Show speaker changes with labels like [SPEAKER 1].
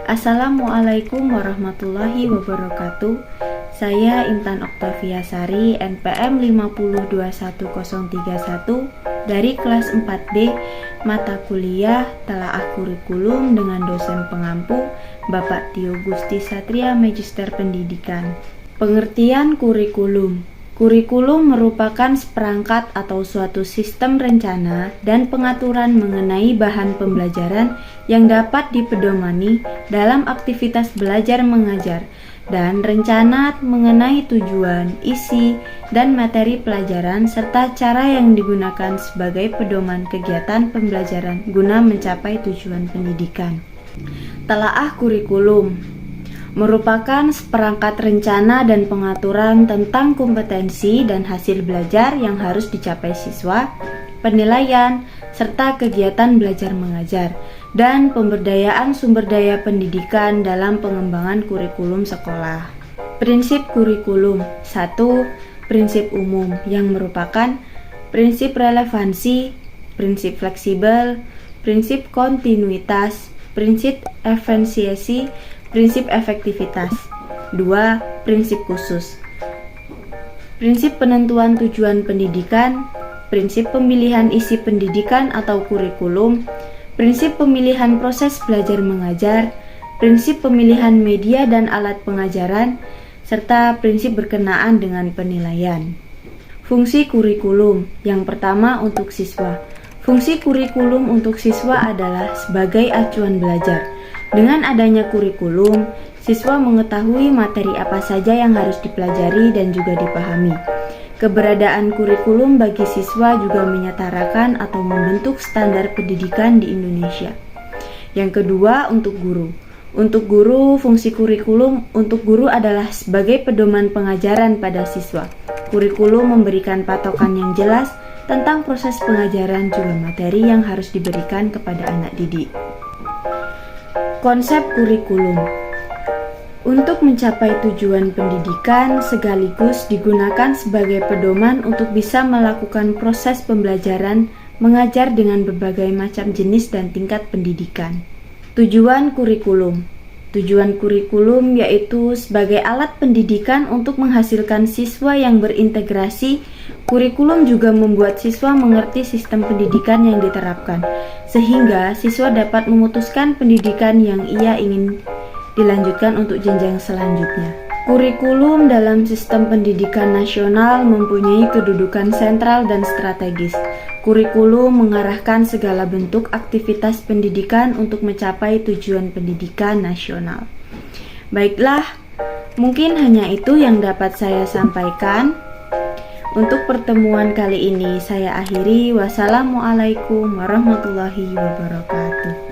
[SPEAKER 1] Assalamualaikum warahmatullahi wabarakatuh. Saya Intan Oktavia Sari, NPM 5021031 dari kelas 4B, mata kuliah Telaah Kurikulum dengan dosen pengampu Bapak Tio Gusti Satria, Magister Pendidikan. Pengertian kurikulum. Kurikulum merupakan seperangkat atau suatu sistem rencana dan pengaturan mengenai bahan pembelajaran yang dapat dipedomani dalam aktivitas belajar mengajar dan rencana mengenai tujuan, isi, dan materi pelajaran serta cara yang digunakan sebagai pedoman kegiatan pembelajaran guna mencapai tujuan pendidikan. Telaah kurikulum merupakan seperangkat rencana dan pengaturan tentang kompetensi dan hasil belajar yang harus dicapai siswa, penilaian, serta kegiatan belajar mengajar, dan pemberdayaan sumber daya pendidikan dalam pengembangan kurikulum sekolah. Prinsip kurikulum. 1. Prinsip umum yang merupakan prinsip relevansi, prinsip fleksibel, prinsip kontinuitas, prinsip efisiensi, prinsip efektivitas. 2. Prinsip khusus. Prinsip penentuan tujuan pendidikan, prinsip pemilihan isi pendidikan atau kurikulum, prinsip pemilihan proses belajar mengajar, prinsip pemilihan media dan alat pengajaran, serta prinsip berkenaan dengan penilaian. Fungsi kurikulum. Yang pertama untuk siswa. Fungsi kurikulum untuk siswa adalah sebagai acuan belajar. Dengan adanya kurikulum, siswa mengetahui materi apa saja yang harus dipelajari dan juga dipahami. Keberadaan kurikulum bagi siswa juga menyetarakan atau membentuk standar pendidikan di Indonesia. Yang kedua, untuk guru. Untuk guru, fungsi kurikulum untuk guru adalah sebagai pedoman pengajaran pada siswa. Kurikulum memberikan patokan yang jelas tentang proses pengajaran juga materi yang harus diberikan kepada anak didik. Konsep kurikulum. Untuk mencapai tujuan pendidikan sekaligus digunakan sebagai pedoman untuk bisa melakukan proses pembelajaran mengajar dengan berbagai macam jenis dan tingkat pendidikan. Tujuan kurikulum. Tujuan kurikulum yaitu sebagai alat pendidikan untuk menghasilkan siswa yang berintegrasi. Kurikulum juga membuat siswa mengerti sistem pendidikan yang diterapkan, sehingga siswa dapat memutuskan pendidikan yang ia ingin dilanjutkan untuk jenjang selanjutnya. Kurikulum dalam sistem pendidikan nasional mempunyai kedudukan sentral dan strategis. Kurikulum mengarahkan segala bentuk aktivitas pendidikan untuk mencapai tujuan pendidikan nasional. Baiklah, mungkin hanya itu yang dapat saya sampaikan. Untuk pertemuan kali ini saya akhiri. Wassalamualaikum warahmatullahi wabarakatuh.